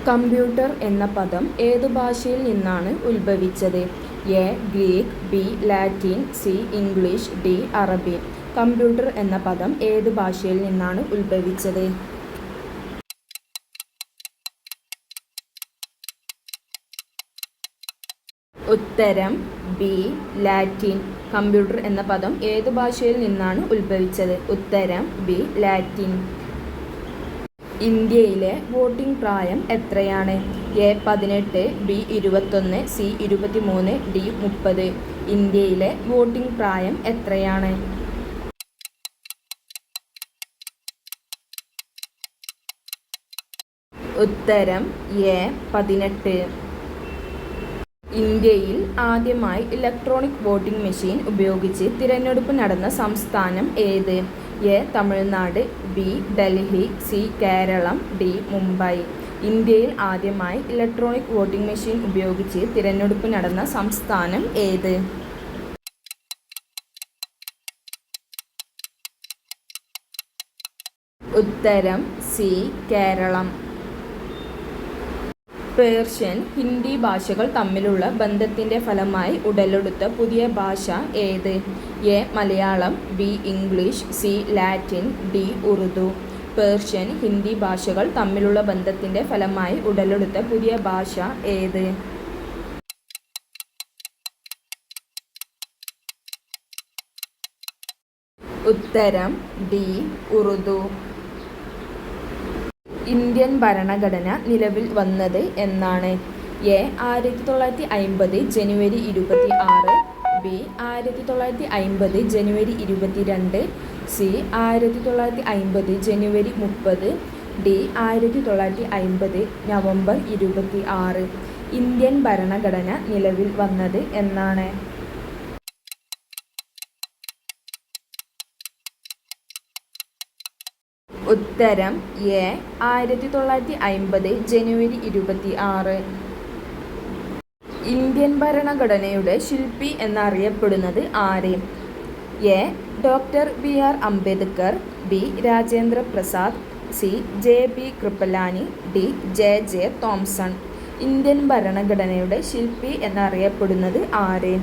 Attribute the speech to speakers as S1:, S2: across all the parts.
S1: Computer എന്ന പദം ഏതു ഭാഷയിൽ നിന്നാണ് ഉത്ഭവിച്ചത്? A. Greek, B. Latin, C. English, D. അറബി. കമ്പ്യൂട്ടർ എന്ന പദം ഏതു ഭാഷയിൽ നിന്നാണ് ഉത്ഭവിച്ചത്? ഉത്തരം ബി. ലാറ്റിൻ. കമ്പ്യൂട്ടർ എന്ന പദം ഏതു ഭാഷയിൽ നിന്നാണ് ഉത്ഭവിച്ചത്? ഉത്തരം ബി. ലാറ്റിൻ. ഇന്ത്യയിലെ വോട്ടിംഗ് പ്രായം എത്രയാണ്? എ. 18, ബി. 21, സി. 23, ഡി. 30. ഇന്ത്യയിലെ വോട്ടിംഗ് പ്രായം എത്രയാണ്? ഉത്തരം എ. 18. ഇന്ത്യയിൽ ആദ്യമായി ഇലക്ട്രോണിക് വോട്ടിംഗ് മെഷീൻ ഉപയോഗിച്ച് തിരഞ്ഞെടുപ്പ് നടന്ന സംസ്ഥാനം ഏത്? A. Tamil Nadu, B. Delhi, C. Kerala, D. Mumbai. ഇന്ത്യയിൽ ആദ്യമായി ഇലക്ട്രോണിക് വോട്ടിംഗ് മെഷീൻ ഉപയോഗിച്ച് തിരഞ്ഞെടുപ്പ് നടന്ന സംസ്ഥാനം ഏത്? ഉത്തരം സി. കേരളം. പേർഷ്യൻ, ഹിന്ദി ഭാഷകൾ തമ്മിലുള്ള ബന്ധത്തിൻ്റെ ഫലമായി ഉടലെടുത്ത പുതിയ ഭാഷ ഏത്? A. Malayalam, B. English, C. Latin, D. Urdu. Persian, Hindi ഭാഷകൾ തമ്മിലുള്ള ബന്ധത്തിൻ്റെ ഫലമായി ഉടലെടുത്ത പുതിയ ഭാഷ ഏത്? ഉത്തരം ഡി. ഉറുദു. ഇന്ത്യൻ ഭരണഘടന നിലവിൽ വന്നത് എന്നാണ്? A. 1950 January 26, B. 1950 January 22, C. 1950 January 30, D. 1950 November 26. Indian ഭരണഘടന നിലവിൽ വന്നത് എന്നാണ്? ഉത്തരം എ. 1950 ജനുവരി 26. ഇന്ത്യൻ ഭരണഘടനയുടെ ശില്പി എന്നറിയപ്പെടുന്നത് ആര്? A. Doctor B R. Ambedkar, B. Rajendra Prasad, C. J B. Kripalani, D. J J. Thomson. Indian ഭരണഘടനയുടെ ശില്പി എന്നറിയപ്പെടുന്നത് ആര്?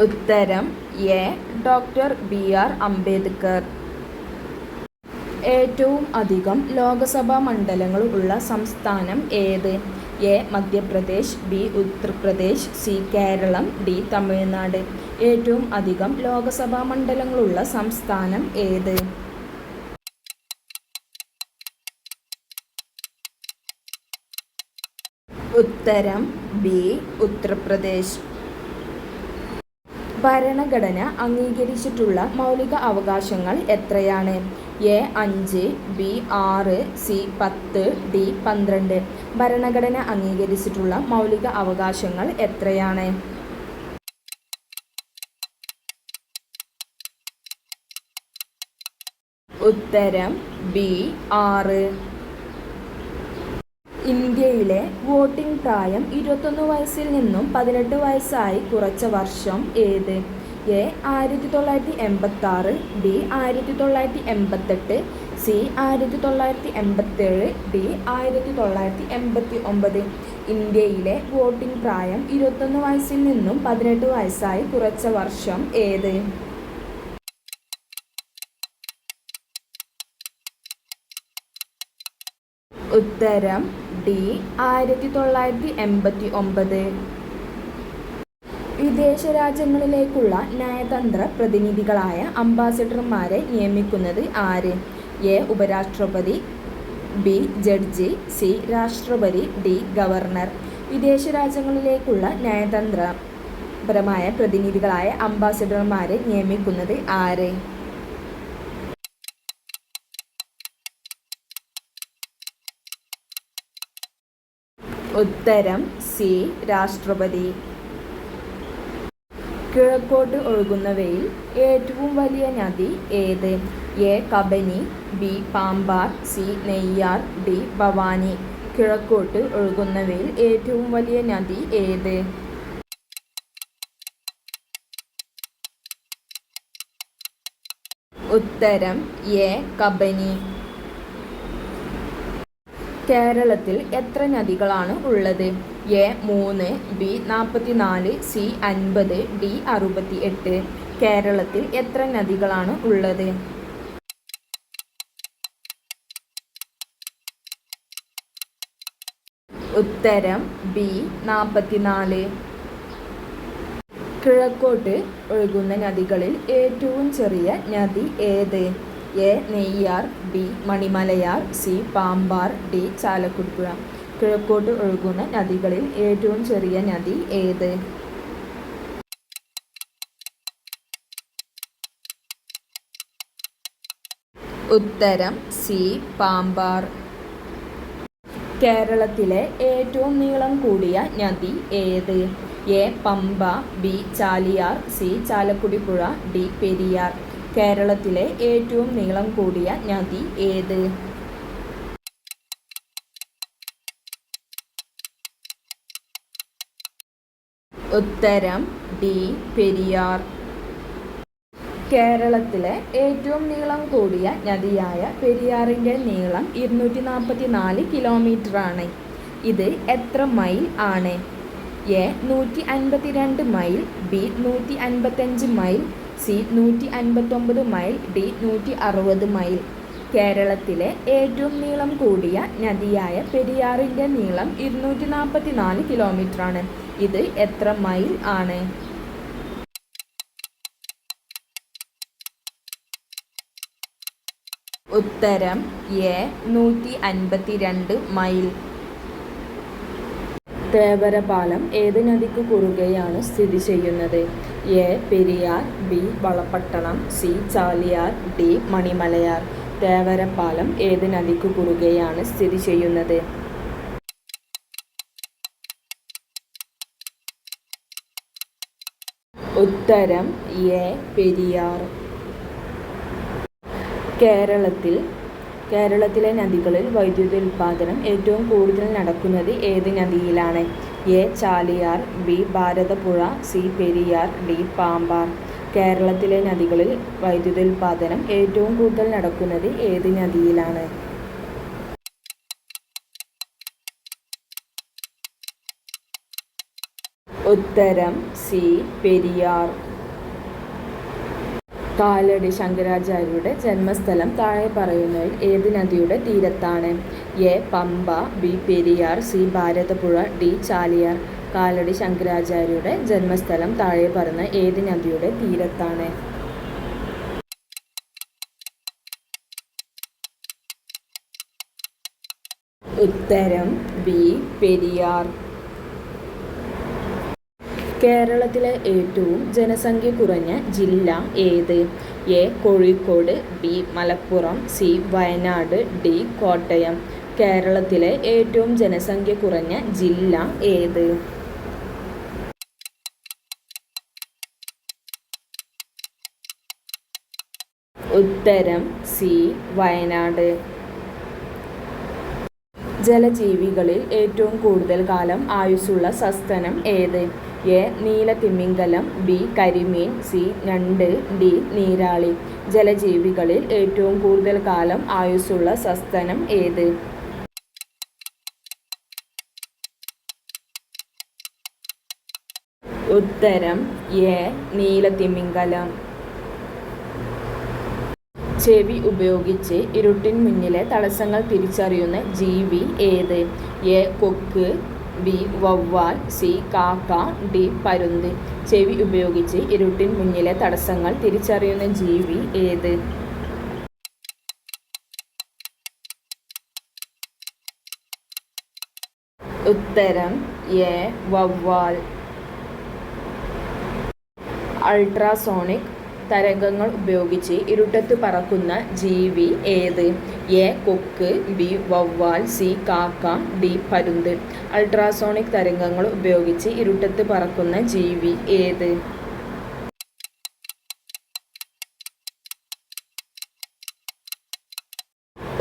S1: ഉത്തരം എ. Doctor B R. അംബേദ്കർ. ഏറ്റവും അധികം ലോകസഭാ മണ്ഡലങ്ങൾ ഉള്ള സംസ്ഥാനം ഏത്? A. Madhya Pradesh, B. Uttar Pradesh, C. Kerala, D. Tamil Nadu. ഏറ്റവും അധികം ലോകസഭാ മണ്ഡലങ്ങളുള്ള സംസ്ഥാനം ഏത്? ഉത്തരം ബി. ഉത്തർപ്രദേശ്. ഭരണഘടന അംഗീകരിച്ചിട്ടുള്ള മൗലിക അവകാശങ്ങൾ എത്രയാണ്? എ. 5, ബി. 6, സി. 10, ഡി. 12. ഭരണഘടന അംഗീകരിച്ചിട്ടുള്ള മൗലിക അവകാശങ്ങൾ എത്രയാണ്? ഉത്തരം ബി. 6. ഇന്ത്യയിലെ വോട്ടിംഗ് പ്രായം 21 വയസ്സിൽ നിന്നും 18 വയസ്സായി കുറച്ച വർഷം ഏത്? എ. 1986, ബി. 1988, സി. 1987, ഡി. 1989. ഇന്ത്യയിലെ വോട്ടിംഗ് പ്രായം 21 വയസ്സിൽ നിന്നും 18 വയസ്സായി കുറച്ച വർഷം ഏത്? ഉത്തരം ഡി. 1989. വിദേശ രാജ്യങ്ങളിലേക്കുള്ള നയതന്ത്ര പ്രതിനിധികളായ അംബാസഡർമാരെ നിയമിക്കുന്നത് ആര്? എ. ഉപരാഷ്ട്രപതി, ബി. Judge, C. രാഷ്ട്രപതി, ഡി. ഗവർണർ. വിദേശ രാജ്യങ്ങളിലേക്കുള്ള നയതന്ത്രപരമായ പ്രതിനിധികളായ അംബാസഡർമാരെ നിയമിക്കുന്നത് ആര്? ഉത്തരം സി. രാഷ്ട്രപതി. കിഴക്കോട്ട് ഒഴുകുന്നവയിൽ ഏറ്റവും വലിയ നദി ഏത്? A. Kabani, B. Pambar, C. Neyyar, D. Bhavani. കിഴക്കോട്ട് ഒഴുകുന്നവയിൽ ഏറ്റവും വലിയ നദി ഏത്? ഉത്തരം എ കബനി. കേരളത്തിൽ എത്ര നദികളാണ് ഉള്ളത്? A 3, B 44, C 50, D 68. കേരളത്തിൽ എത്ര നദികളാണ് ഉള്ളത്? ഉത്തരം ബി 44. കിഴക്കോട്ട് ഒഴുകുന്ന നദികളിൽ ഏറ്റവും ചെറിയ നദി ഏത്? A Neyyar, B Manimalayar, C Pambar, D Chalakudypuzha. കിഴക്കോട്ട് ഒഴുകുന്ന നദികളിൽ ഏറ്റവും ചെറിയ നദി ഏത്? ഉത്തരം സി പാമ്പാർ. കേരളത്തിലെ ഏറ്റവും നീളം കൂടിയ നദി ഏത്? A Pamba, B Chaliyar, C Chalakudipuzha, D Periyar. കേരളത്തിലെ ഏറ്റവും നീളം കൂടിയ നദി ഏത്? ഉത്തരം ഡി പെരിയാർ. കേരളത്തിലെ ഏറ്റവും നീളം കൂടിയ നദിയായ പെരിയാറിൻ്റെ നീളം 244 കിലോമീറ്ററാണ്. ഇത് എത്ര മൈൽ ആണ്? A 152 mile, B 155 mile, C 159 mile, D 160 mile. കേരളത്തിലെ ഏറ്റവും നീളം കൂടിയ നദിയായ പെരിയാറിൻ്റെ നീളം 244 കിലോമീറ്ററാണ്. ഇത് എത്ര മൈൽ ആണ്? ഉത്തരം എ 152 മൈൽ. തേവര പാലം ഏത് നദിക്ക് കുറുകെയാണ് സ്ഥിതി ചെയ്യുന്നത്? A Periyar, B Valapattanam, C Chaliyar, D Manimalayar. Thevara പാലം ഏത് നദിക്ക് കുറുകെയാണ് സ്ഥിതി ചെയ്യുന്നത്? ഉത്തരം എ പെരിയാർ. കേരളത്തിലെ നദികളിൽ വൈദ്യുതി ഉൽപാദനം ഏറ്റവും കൂടുതൽ നടക്കുന്നത് ഏത് നദിയിലാണ്? A Chaliyar, B Bharathapuzha, C Periyar, D Pambar. കേരളത്തിലെ നദികളിൽ വൈദ്യുതി ഉൽപാദനം ഏറ്റവും കൂടുതൽ നടക്കുന്നത് ഏത് നദിയിലാണ്? ഉത്തരം സി പെരിയാർ. കാലടി ശങ്കരാചാര്യരുടെ ജന്മസ്ഥലം താഴെ പറയുന്നതിൽ ഏത് നദിയുടെ തീരത്താണ്? A Pamba, B Periyar, C Bharathapuzha, D Chaliyar. Kalady ശങ്കരാചാര്യരുടെ ജന്മസ്ഥലം താഴെ പറയുന്ന ഏത് നദിയുടെ തീരത്താണ്? ഉത്തരം ബി പെരിയാർ. കേരളത്തിലെ ഏറ്റവും ജനസംഖ്യ കുറഞ്ഞ ജില്ല ഏത്? A Kozhikode, B Malappuram, C Wayanad, D Kottayam. കേരളത്തിലെ ഏറ്റവും ജനസംഖ്യ കുറഞ്ഞ ജില്ല ഏത്? ഉത്തരം സി വയനാട്. ജലജീവികളിൽ ഏറ്റവും കൂടുതൽ കാലം ആയുസ്സുള്ള സസ്തനം ഏത്? എ നീലത്തിമിംഗലം, ബി കരിമീൻ, സി ഞണ്ട്, ഡി നീരാളി. ജലജീവികളിൽ ഏറ്റവും കൂടുതൽ കാലം ആയുസ്സുള്ള സസ്തനം ഏത്? ഉത്തരം എ നീലത്തിമിംഗലം. ചെവി ഉപയോഗിച്ച് ഇരുട്ടിൻ മുന്നിലെ തടസ്സങ്ങൾ തിരിച്ചറിയുന്ന ജീവി ഏത്? എ കൊക്ക്, ബി വവ്വാൽ, സി കാക്ക, ഡി പരുന്ത്. ചെവി ഉപയോഗിച്ച് ഇരുട്ടിൻ മുന്നിലെ തടസ്സങ്ങൾ തിരിച്ചറിയുന്ന ജീവി ഏത്? ഉത്തരം എ വവ്വാൽ. അൾട്രാസോണിക് തരംഗങ്ങൾ ഉപയോഗിച്ച് ഇരുട്ടത്ത് പറക്കുന്ന ജീവി ഏത്? എ കൊക്ക്, ബി വവ്വാൽ, സി കാക്ക, ഡി പരുന്ത്. അൾട്രാസോണിക് തരംഗങ്ങൾ ഉപയോഗിച്ച് ഇരുട്ടത്ത് പറക്കുന്ന ജീവി ഏത്?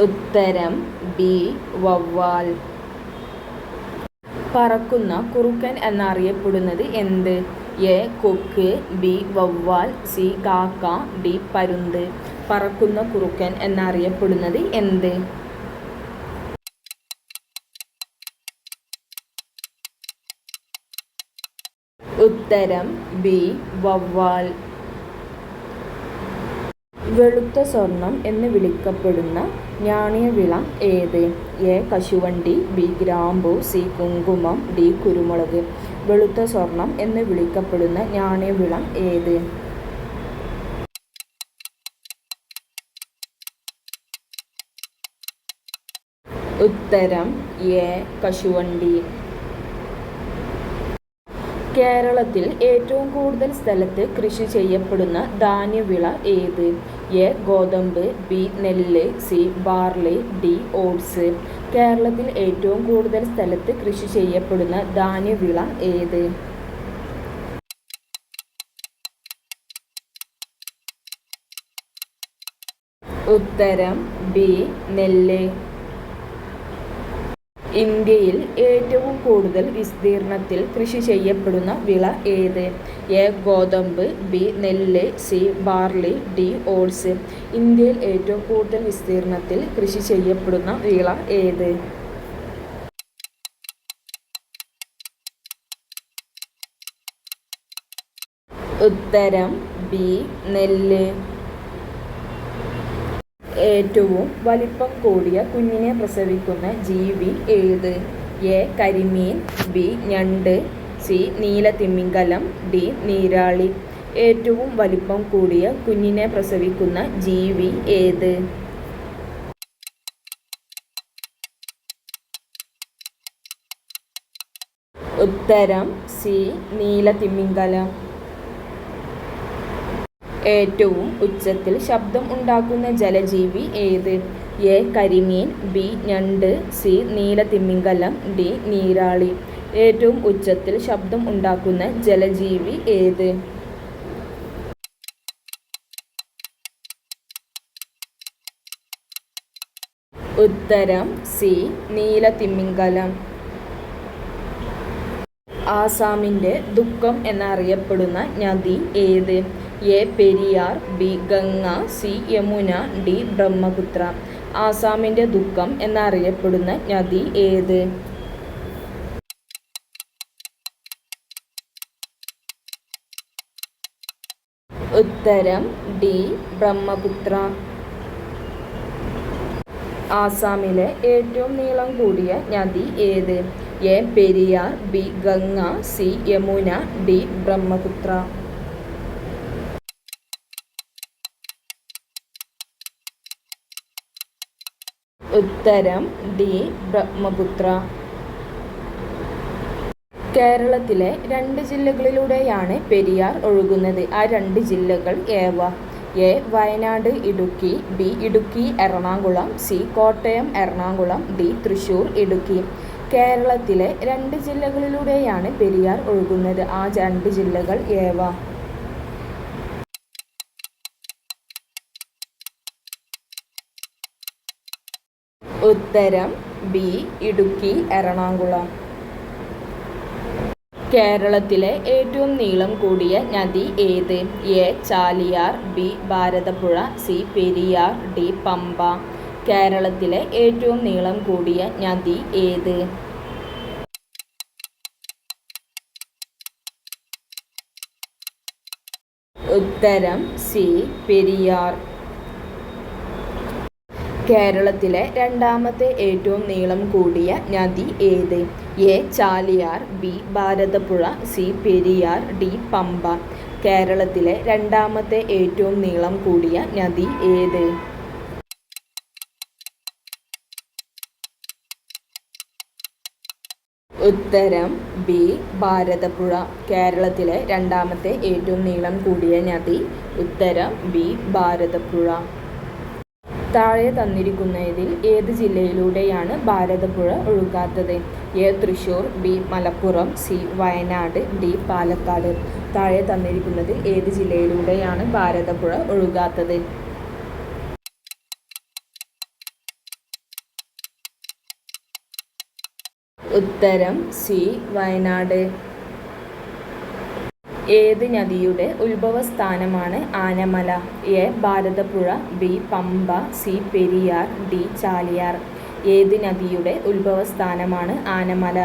S1: ഉത്തരം ബി വവ്വാൽ. പറക്കുന്ന കുറുക്കൻ എന്നറിയപ്പെടുന്നത് എന്ത്? എ കൊക്ക്, ബി വവ്വാൽ, സി കാക്ക, ഡി പരുന്ത്. പറക്കുന്ന കുറുക്കൻ എന്നറിയപ്പെടുന്നത് എന്ത്? ഉത്തരം ബി. വവ്വാൽ. വെളുത്ത സ്വർണം എന്ന് വിളിക്കപ്പെടുന്ന നാണ്യവിള ഏത്? എ. കശുവണ്ടി, ബി. ഗ്രാമ്പു, സി. കുങ്കുമം, ഡി. കുരുമുളക്. വെളുത്ത സ്വർണം എന്ന് വിളിക്കപ്പെടുന്ന നാണ്യവിള ഏത്? ഉത്തരം എ. കശുവണ്ടി. കേരളത്തിൽ ഏറ്റവും കൂടുതൽ സ്ഥലത്ത് കൃഷി ചെയ്യപ്പെടുന്ന ധാന്യവിള ഏത്? എ. ഗോതമ്പ്, ബി. നെല്ല്, സി. Barley, D. ഓട്സ്. കേരളത്തിൽ ഏറ്റവും കൂടുതൽ സ്ഥലത്ത് കൃഷി ചെയ്യപ്പെടുന്ന ധാന്യവിള ഏത്? ഉത്തരം ബി. നെല്ല്. ഇന്ത്യയിൽ ഏറ്റവും കൂടുതൽ വിസ്തീർണത്തിൽ കൃഷി ചെയ്യപ്പെടുന്ന വിള ഏത്? എ. ഗോതമ്പ്, ബി. നെല്ല്, സി. Barley, D. ഓട്സ്. ഇന്ത്യയിൽ ഏറ്റവും കൂടുതൽ വിസ്തീർണത്തിൽ കൃഷി ചെയ്യപ്പെടുന്ന വിള ഏത്? ഉത്തരം ബി. നെല്ല്. ഏറ്റവും വലിപ്പം കൂടിയ കുഞ്ഞിനെ പ്രസവിക്കുന്ന ജീവി ഏത്? എ. കരിമീൻ, ബി. ഞണ്ട്, സി. നീലത്തിമിംഗലം, ഡി. നീരാളി. ഏറ്റവും വലിപ്പം കൂടിയ കുഞ്ഞിനെ പ്രസവിക്കുന്ന ജീവി ഏത്? ഉത്തരം സി. നീലത്തിമിംഗലം. ഏറ്റവും ഉച്ചത്തിൽ ശബ്ദം ഉണ്ടാക്കുന്ന ജലജീവി ഏത്? എ. കരിമീൻ, ബി. ഞണ്ട്, സി. നീലത്തിമിംഗലം, ഡി. നീരാളി. ഏറ്റവും ഉച്ചത്തിൽ ശബ്ദം ഉണ്ടാക്കുന്ന ജലജീവി ഏത്? ഉത്തരം സി. നീലത്തിമിംഗലം. ആസാമിൻ്റെ ദുഃഖം എന്നറിയപ്പെടുന്ന നദി ഏത്? A. Periyar, B. Ganga, C. Yamuna, D. Brahmaputra. ആസാമിൻ്റെ ദുഃഖം എന്നറിയപ്പെടുന്ന നദി ഏത്? ഉത്തരം ഡി. ബ്രഹ്മപുത്ര. ആസാമിലെ ഏറ്റവും നീളം കൂടിയ നദി ഏത്? A. Periyar, B. Ganga, C. Yamuna, D. Brahmaputra. ഉത്തരം ഡി. ബ്രഹ്മപുത്ര. കേരളത്തിലെ 2 ജില്ലകളിലൂടെയാണ് പെരിയാർ ഒഴുകുന്നത്. ആ 2 ജില്ലകൾ ഏവ? A. Wayanad Idukki, B. Idukki Ernakulam, C. Kottayam Ernakulam, D. Thrissur Idukki. കേരളത്തിലെ 2 ജില്ലകളിലൂടെയാണ് പെരിയാർ ഒഴുകുന്നത്. ആ 2 ജില്ലകൾ ഏവ? ഉത്തരം ബി. ഇടുക്കി എറണാകുളം. കേരളത്തിലെ ഏറ്റവും നീളം കൂടിയ നദി ഏത്? A. Chaliyar, B. Bharathapuzha, C. Periyar, D. Pamba. കേരളത്തിലെ ഏറ്റവും നീളം കൂടിയ നദി ഏത്? ഉത്തരം സി. പെരിയാർ. കേരളത്തിലെ രണ്ടാമത്തെ ഏറ്റവും നീളം കൂടിയ നദി ഏത്? A. Chaliyar, B. Bharathapuzha, C. Periyar, D. Pamba. കേരളത്തിലെ രണ്ടാമത്തെ ഏറ്റവും നീളം കൂടിയ നദി ഏത്? ഉത്തരം ബി. ഭാരതപ്പുഴ. കേരളത്തിലെ രണ്ടാമത്തെ ഏറ്റവും നീളം കൂടിയ നദി. ഉത്തരം ബി. ഭാരതപ്പുഴ. താഴെ തന്നിരിക്കുന്നതിൽ ഏത് ജില്ലയിലൂടെയാണ് ഭാരതപ്പുഴ ഒഴുകാത്തത്? A. Thrissur, B. Malappuram, C. Wayanad, D. Palakkad. താഴെ തന്നിരിക്കുന്നതിൽ ഏത് ജില്ലയിലൂടെയാണ് ഭാരതപ്പുഴ ഒഴുകാത്തത്? ഉത്തരം സി. വയനാട്. ഏത് നദിയുടെ ഉത്ഭവസ്ഥാനമാണ് Anamala? A. Bharathappuzha, B. Pamba, C. Periyar, D. Chaliyar. ഏത് നദിയുടെ ഉത്ഭവസ്ഥാനമാണ് ആനമല?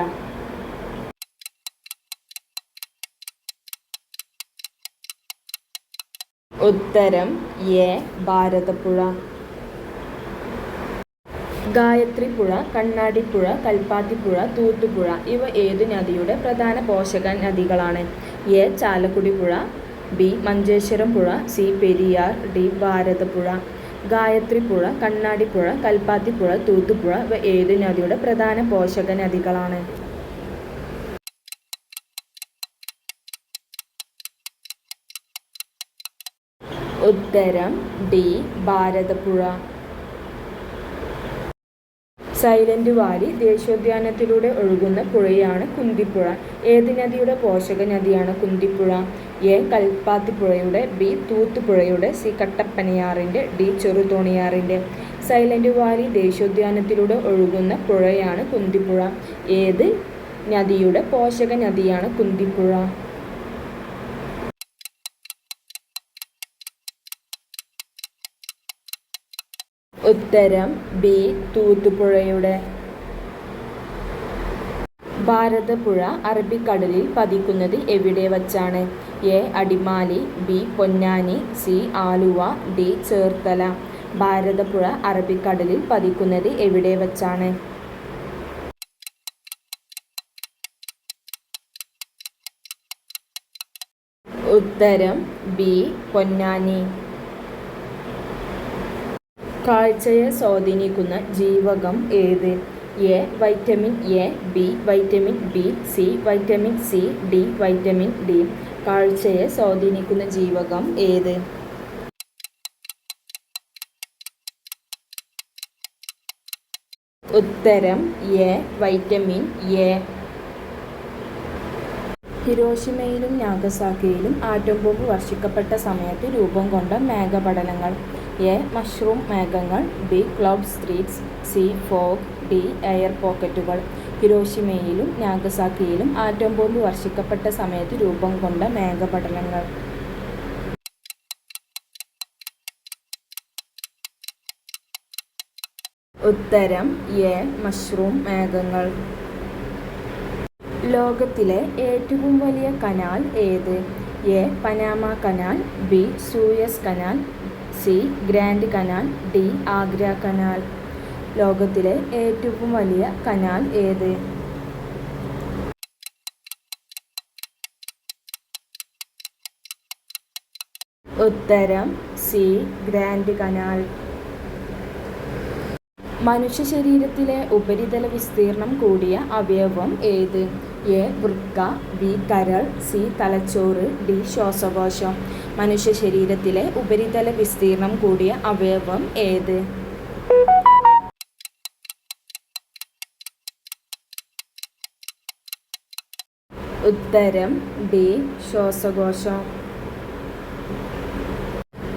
S1: ഉത്തരം എ. ഭാരതപ്പുഴ. ഗായത്രിപ്പുഴ, കണ്ണാടിപ്പുഴ, കൽപ്പാത്തിപ്പുഴ, തൂത്തുപുഴ ഇവ ഏതു നദിയുടെ പ്രധാന പോഷക നദികളാണ്? എ. ചാലക്കുടി പുഴ, ബി. മഞ്ചേശ്വരം പുഴ, സി. പെരിയാർ, ഡി. ഭാരതപ്പുഴ. ഗായത്രിപ്പുഴ, കണ്ണാടിപ്പുഴ, കൽപ്പാത്തിപ്പുഴ, തൂത്തുപുഴ ഇവ ഏതു നദിയുടെ പ്രധാന പോഷക നദികളാണ്? ഉത്തരം ഡി. ഭാരതപ്പുഴ. സൈലന്റ് വാലി ദേശീയോദ്യാനത്തിലൂടെ ഒഴുകുന്ന പുഴയാണ് കുന്തിപ്പുഴ. ഏത് നദിയുടെ പോഷക നദിയാണ് കുന്തിപ്പുഴ? എ. കൽപ്പാത്തിപ്പുഴയുടെ, ബി. തൂത്തുപുഴയുടെ, സി. കട്ടപ്പനയാറിൻ്റെ, ഡി. ചെറുതോണിയാറിൻ്റെ. സൈലന്റ് വാലി ദേശീയോദ്യാനത്തിലൂടെ ഒഴുകുന്ന പുഴയാണ് കുന്തിപ്പുഴ. ഏത് നദിയുടെ പോഷക നദിയാണ് കുന്തിപ്പുഴ? ഉത്തരം ബി. തൂത്തുപുഴയുടെ. ഭാരതപ്പുഴ അറബിക്കടലിൽ പതിക്കുന്നത് എവിടെ വച്ചാണ്? A. Adimali, B. Ponnani, C. Aluva, D. Cherthala. Bharathapuzha അറബിക്കടലിൽ പതിക്കുന്നത് എവിടെ വച്ചാണ്? ഉത്തരം ബി. പൊന്നാനി. കാഴ്ചയെ സ്വാധീനിക്കുന്ന ജീവകം ഏത്? A. Vitamin A, B. Vitamin B, C. Vitamin C, D. Vitamin D. കാഴ്ചയെ സ്വാധീനിക്കുന്ന ജീവകം ഏത്? ഉത്തരം എ. Vitamin A. ഹിരോഷിമയിലും നാഗസാക്കിയിലും ആറ്റം ബോംബ് വർഷിക്കപ്പെട്ട സമയത്ത് രൂപം കൊണ്ട മേഘപടലങ്ങൾ. എ. മഷ്റൂം മേഘങ്ങൾ, B. Cloud streets, C. Fog, D. Air പോക്കറ്റുകൾ. ഹിരോഷിമയിലും നാഗസാക്കിയിലും ആറ്റം ബോംബ് വർഷിക്കപ്പെട്ട സമയത്ത് രൂപം കൊണ്ട മേഘപടലങ്ങൾ. ഉത്തരം എ. മഷ്റൂം മേഘങ്ങൾ. ലോകത്തിലെ ഏറ്റവും വലിയ കനാൽ ഏത്? A. Panama canal, B. Suez canal, C. Grand canal, D. Agra canal. ലോകത്തിലെ ഏറ്റവും വലിയ കനാൽ ഏത്? ഉത്തരം സി. Grand canal. മനുഷ്യ ശരീരത്തിലെ ഉപരിതല വിസ്തീർണം കൂടിയ അവയവം ഏത്? എ. വൃക്ക, ബി. കരൾ, സി. തലച്ചോറ്, ഡി. ശ്വാസകോശം. മനുഷ്യ ശരീരത്തിലെ ഉപരിതല വിസ്തീർണം കൂടിയ അവയവം ഏത്? ഉത്തരം ഡി. ശ്വാസകോശം.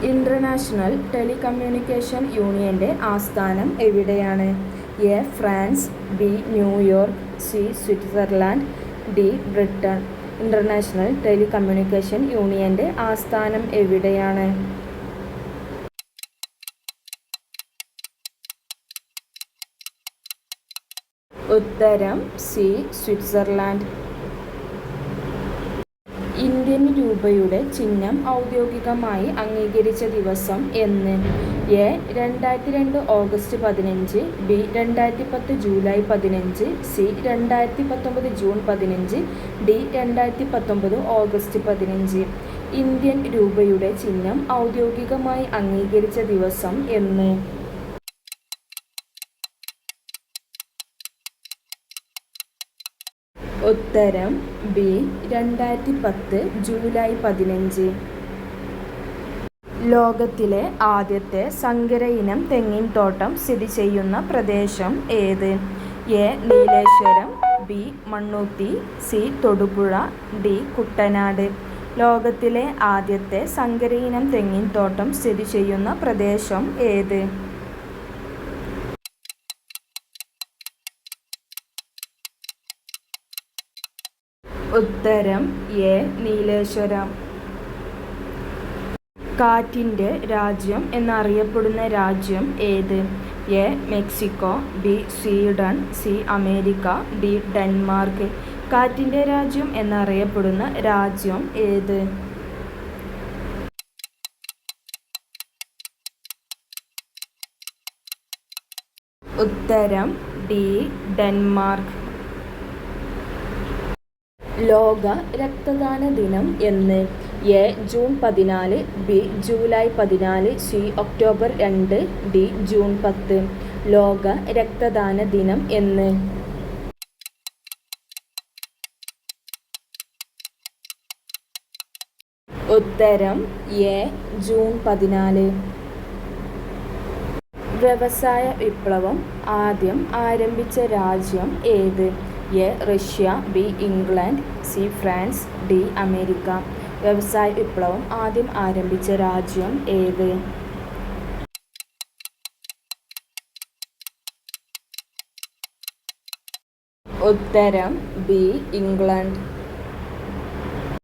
S1: ഇന്റർനാഷണൽ ടെലികമ്മ്യൂണിക്കേഷൻ യൂണിയന്റെ ആസ്ഥാനം എവിടെയാണ്? A. France, B. New York, C. Switzerland, D. Britain. International telecommunication യൂണിയന്റെ ആസ്ഥാനം എവിടെയാണ്? ഉത്തരം സി. സ്വിറ്റ്സർലാൻഡ്. ഇന്ത്യൻ രൂപയുടെ ചിഹ്നം ഔദ്യോഗികമായി അംഗീകരിച്ച ദിവസം എന്ന്? A. 2002 August 15, B. 2010 July 15, C. 2019 June 15, D. 2019 August 15. Indian രൂപയുടെ ചിഹ്നം ഔദ്യോഗികമായി അംഗീകരിച്ച ദിവസം എന്ന്? ഉത്തരം ബി. 2010 ജൂലൈ 15. ലോകത്തിലെ ആദ്യത്തെ സങ്കര ഇനം തെങ്ങിൻ തോട്ടം സ്ഥിതി ചെയ്യുന്ന പ്രദേശം ഏത്? A. Nileshwaram, B. Mannuthy, C. Thodupuzha, D. Kuttanad. ലോകത്തിലെ ആദ്യത്തെ സങ്കര ഇനം തെങ്ങിൻ തോട്ടം സ്ഥിതി ചെയ്യുന്ന പ്രദേശം ഏത്? ഉത്തരം എ നീലേശ്വരം. കാറ്റിൻ്റെ രാജ്യം എന്നറിയപ്പെടുന്ന രാജ്യം ഏത്? A Mexico, B Sweden, C America, D Denmark. കാറ്റിൻ്റെ രാജ്യം എന്നറിയപ്പെടുന്ന രാജ്യം ഏത്? ഉത്തരം ഡി ഡെൻമാർക്ക്. ലോക രക്തദാന ദിനം എന്ന്? A June 14, B July 14, C October 2, D June 10. ലോക രക്തദാന ദിനം എന്ന്? ഉത്തരം എ ജൂൺ 14. വ്യവസായ വിപ്ലവം ആദ്യം ആരംഭിച്ച രാജ്യം ഏത്? A Russia, B England, C France, D America. വ്യവസായ വിപ്ലവം ആദ്യം ആരംഭിച്ച രാജ്യം ഏത്? ഉത്തരം ബി ഇംഗ്ലണ്ട്.